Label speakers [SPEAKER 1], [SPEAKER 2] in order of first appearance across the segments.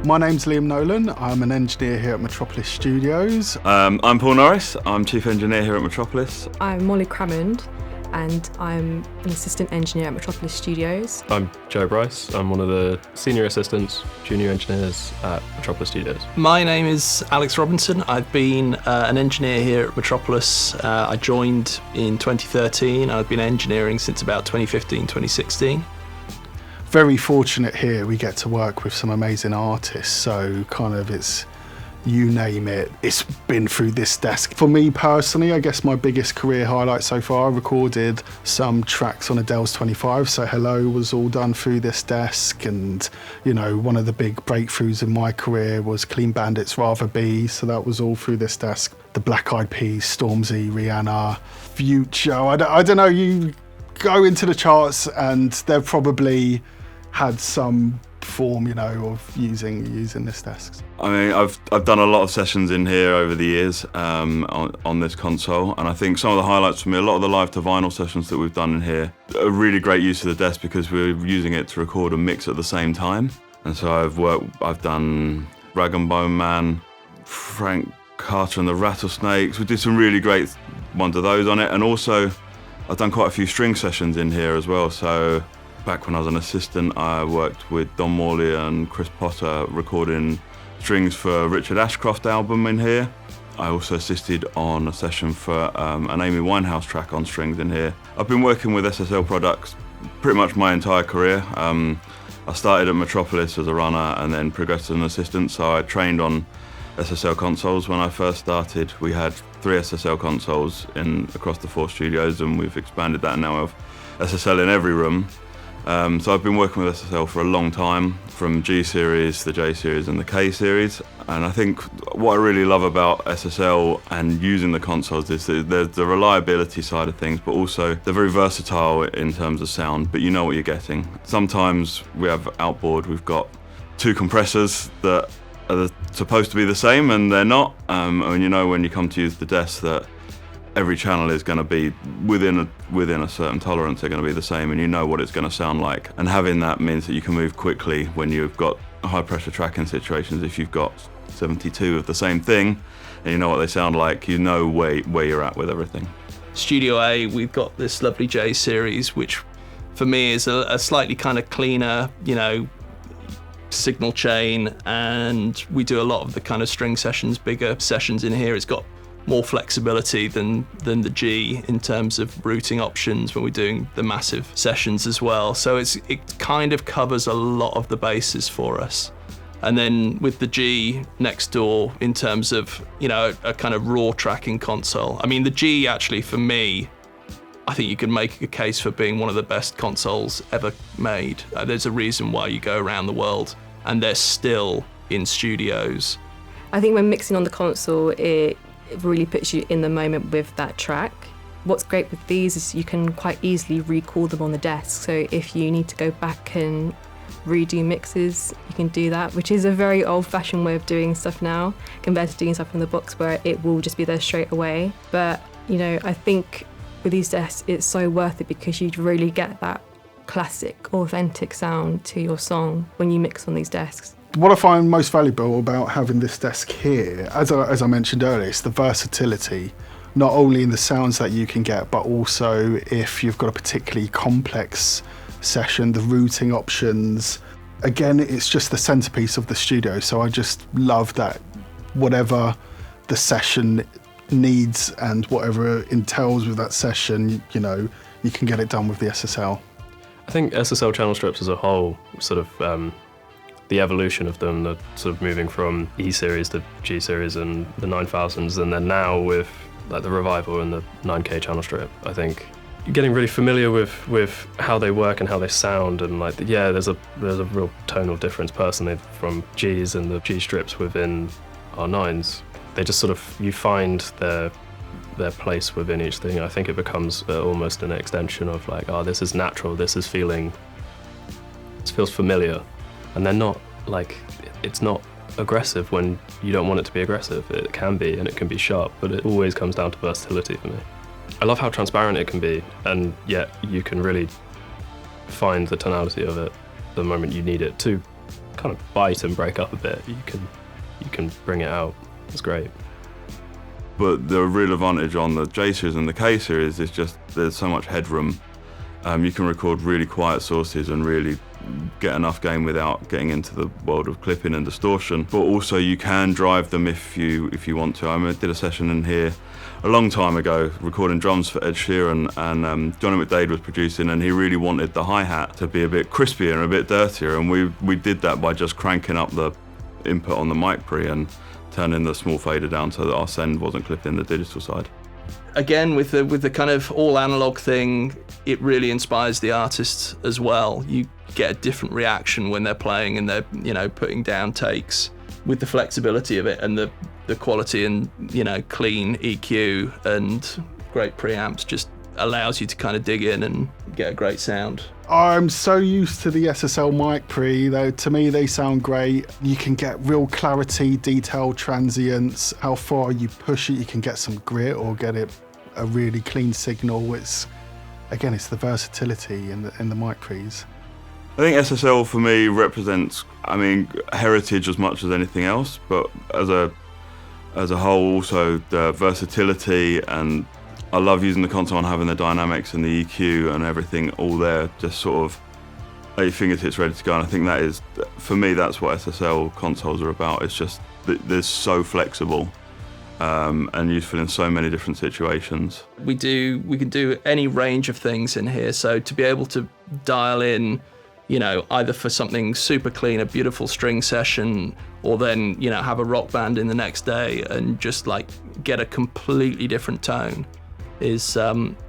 [SPEAKER 1] My name's Liam Nolan. I'm an engineer here at Metropolis Studios.
[SPEAKER 2] I'm Paul Norris. I'm Chief Engineer here at Metropolis.
[SPEAKER 3] I'm Molly Crammond and I'm an assistant engineer at Metropolis Studios.
[SPEAKER 4] I'm Joe Bryce. I'm one of the senior assistants, junior engineers at Metropolis Studios.
[SPEAKER 5] My name is Alex Robinson. I've been an engineer here at Metropolis. I joined in 2013 and I've been engineering since about 2015, 2016.
[SPEAKER 1] Very fortunate here, we get to work with some amazing artists, so kind of it's, you name it, it's been through this desk. For me personally, I guess my biggest career highlight so far, I recorded some tracks on Adele's 25, so Hello was all done through this desk, and you know, one of the big breakthroughs in my career was Clean Bandit's Rather Be, so that was all through this desk. The Black Eyed Peas, Stormzy, Rihanna, Future, I don't know, you go into the charts and they've probably had some form, you know, of using this desk.
[SPEAKER 2] I mean, I've done a lot of sessions in here over the years on this console, and I think some of the highlights for me, a lot of the live to vinyl sessions that we've done in here, are really great use of the desk because we're using it to record and mix at the same time. And so I've done Rag and Bone Man, Frank Carter and the Rattlesnakes. We did some really great ones of those on it, and also I've done quite a few string sessions in here as well. So back when I was an assistant, I worked with Don Morley and Chris Potter recording strings for Richard Ashcroft album in here. I also assisted on a session for an Amy Winehouse track on strings in here. I've been working with SSL products pretty much my entire career. I started at Metropolis as a runner and then progressed as an assistant, so I trained on SSL consoles. When I first started, we had 3 SSL consoles across the 4 studios, and we've expanded that, and now we have SSL in every room. So I've been working with SSL for a long time, from G series, the J series and the K series. And I think what I really love about SSL and using the consoles is the reliability side of things, but also they're very versatile in terms of sound, but you know what you're getting. Sometimes we have outboard, we've got 2 compressors that are supposed to be the same and they're not. And you know when you come to use the desk that every channel is going to be within a certain tolerance, they're going to be the same, and you know what it's going to sound like. And having that means that you can move quickly when you've got high pressure tracking situations. If you've got 72 of the same thing and you know what they sound like, you know where you're at with everything.
[SPEAKER 5] Studio A, we've got this lovely J series, which for me is a slightly kind of cleaner, you know, signal chain, and we do a lot of the kind of string sessions, bigger sessions in here. It's got more flexibility than the G in terms of routing options when we're doing the massive sessions as well. So it kind of covers a lot of the bases for us. And then with the G next door in terms of, you know, a kind of raw tracking console. I mean, the G actually for me, I think you can make a case for being one of the best consoles ever made. There's a reason why you go around the world and they're still in studios.
[SPEAKER 3] I think when mixing on the console, it really puts you in the moment with that track. What's great with these is you can quite easily recall them on the desk. So if you need to go back and redo mixes, you can do that, which is a very old-fashioned way of doing stuff now compared to doing stuff in the box where it will just be there straight away. But, you know, I think with these desks, it's so worth it because you really get that classic, authentic sound to your song when you mix on these desks.
[SPEAKER 1] What I find most valuable about having this desk here, as I mentioned earlier, is the versatility, not only in the sounds that you can get, but also if you've got a particularly complex session, the routing options. Again, it's just the centerpiece of the studio, so I just love that whatever the session needs and whatever it entails with that session, you know, you can get it done with the SSL.
[SPEAKER 4] I think SSL channel strips as a whole, sort of the evolution of them, the sort of moving from E series to G series and the 9000s, and then now with like the revival and the 9K channel strip, I think getting really familiar with how they work and how they sound, and like there's a real tonal difference personally from Gs and the G strips within R9s. They just sort of, you find their place within each thing. I think it becomes almost an extension of like, oh, this is natural, this feels familiar. And they're not like, it's not aggressive when you don't want it to be aggressive. It can be, and it can be sharp, but it always comes down to versatility for me. I love how transparent it can be, and yet you can really find the tonality of it the moment you need it to kind of bite and break up a bit, you can bring it out. It's great.
[SPEAKER 2] But the real advantage on the J series and the K series is just there's so much headroom. You can record really quiet sources and really get enough gain without getting into the world of clipping and distortion. But also you can drive them if you want to. I did a session in here a long time ago recording drums for Ed Sheeran, and Johnny McDade was producing, and he really wanted the hi-hat to be a bit crispier and a bit dirtier, and we did that by just cranking up the input on the mic pre and turning the small fader down so that our send wasn't clipped in the digital side.
[SPEAKER 5] Again, with the kind of all analog thing, it really inspires the artists as well. You get a different reaction when they're playing and they're, you know, putting down takes. With the flexibility of it and the quality and, you know, clean EQ and great preamps just allows you to kind of dig in and get a great sound.
[SPEAKER 1] I'm so used to the SSL mic pre, though. To me, they sound great. You can get real clarity, detail, transients. How far you push it, you can get some grit or get it a really clean signal. It's the versatility in the mic pre's.
[SPEAKER 2] I think SSL for me represents, heritage as much as anything else, but as a whole also the versatility, and I love using the console and having the dynamics and the EQ and everything all there, just sort of at your fingertips ready to go. And I think that is, for me, that's what SSL consoles are about. It's just they're so flexible and useful in so many different situations.
[SPEAKER 5] We can do any range of things in here, so to be able to dial in, you know, either for something super clean, a beautiful string session, or then, you know, have a rock band in the next day and just like get a completely different tone is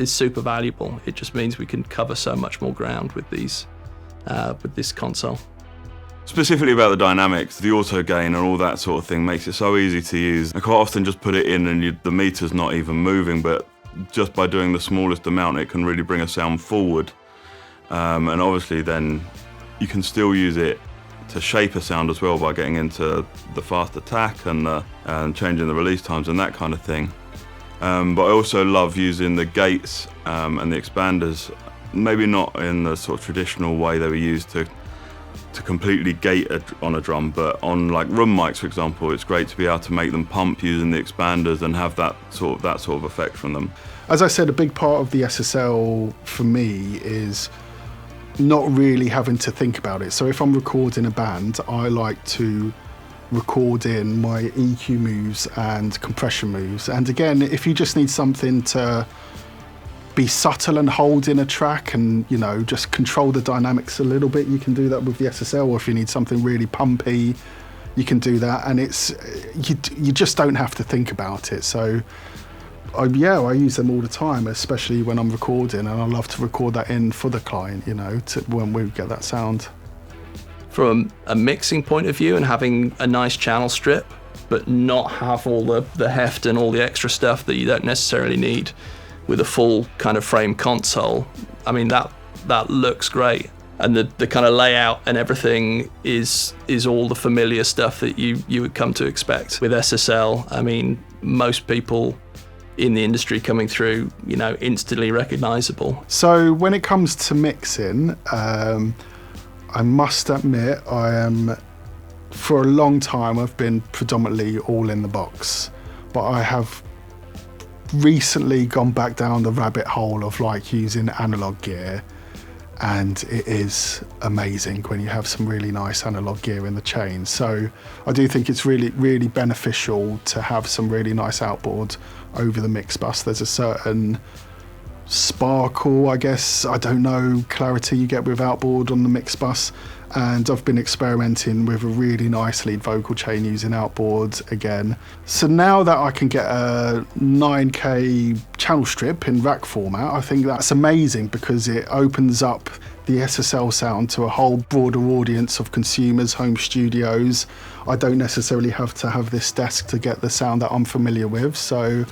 [SPEAKER 5] super valuable. It just means we can cover so much more ground with these with this console.
[SPEAKER 2] Specifically about the dynamics, the auto gain and all that sort of thing makes it so easy to use. I quite often just put it in and the meter's not even moving, but just by doing the smallest amount it can really bring a sound forward. And obviously then you can still use it to shape a sound as well by getting into the fast attack and changing the release times and that kind of thing. But I also love using the gates and the expanders, maybe not in the sort of traditional way they were used to completely gate on a drum, but on like room mics, for example, it's great to be able to make them pump using the expanders and have that sort of effect from them.
[SPEAKER 1] As I said, a big part of the SSL for me is not really having to think about it. So if I'm recording a band, I like to record in my EQ moves and compression moves. And again, if you just need something to be subtle and hold in a track and, you know, just control the dynamics a little bit, you can do that with the SSL. Or if you need something really pumpy, you can do that. And it's you just don't have to think about it. So I use them all the time, especially when I'm recording, and I love to record that in for the client, you know, when we get that sound.
[SPEAKER 5] From a mixing point of view and having a nice channel strip, but not have all the heft and all the extra stuff that you don't necessarily need with a full kind of frame console, I mean, that looks great. And the kind of layout and everything is all the familiar stuff that you would come to expect with SSL. I mean, most people in the industry coming through, you know, instantly recognizable.
[SPEAKER 1] So when it comes to mixing, I must admit for a long time I've been predominantly all in the box, but I have recently gone back down the rabbit hole of like using analog gear, and it is amazing when you have some really nice analog gear in the chain. So I do think it's really, really beneficial to have some really nice outboard over the mix bus. There's a certain sparkle, I guess, I don't know, clarity you get with outboard on the mix bus. And I've been experimenting with a really nice lead vocal chain using outboard again. So now that I can get a 9K channel strip in rack format, I think that's amazing because it opens up the SSL sound to a whole broader audience of consumers, home studios. I don't necessarily have to have this desk to get the sound that I'm familiar with, so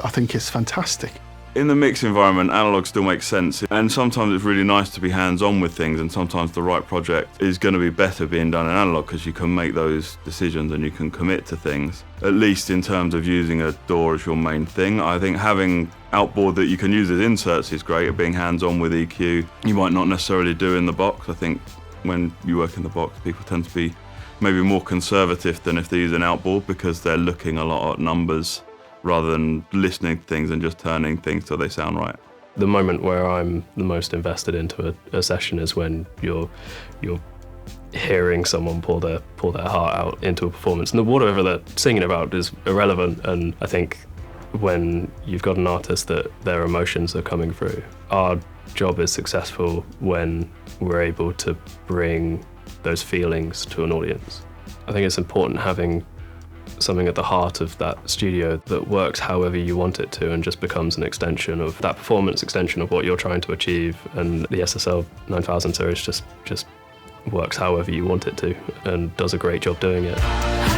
[SPEAKER 1] I think it's fantastic.
[SPEAKER 2] In the mix environment, analog still makes sense, and sometimes it's really nice to be hands-on with things, and sometimes the right project is going to be better being done in analog because you can make those decisions and you can commit to things, at least in terms of using a DAW as your main thing. I think having outboard that you can use as inserts is great at being hands-on with EQ. You might not necessarily do in the box. I think when you work in the box, people tend to be maybe more conservative than if they're using outboard, because they're looking a lot at numbers rather than listening to things and just turning things till they sound right.
[SPEAKER 4] The moment where I'm the most invested into a session is when you're hearing someone pour their heart out into a performance, and whatever they're singing about is irrelevant. And I think when you've got an artist that their emotions are coming through, our job is successful when we're able to bring those feelings to an audience. I think it's important having something at the heart of that studio that works however you want it to and just becomes an extension of that performance, extension of what you're trying to achieve. And the SSL 9000 series just works however you want it to and does a great job doing it.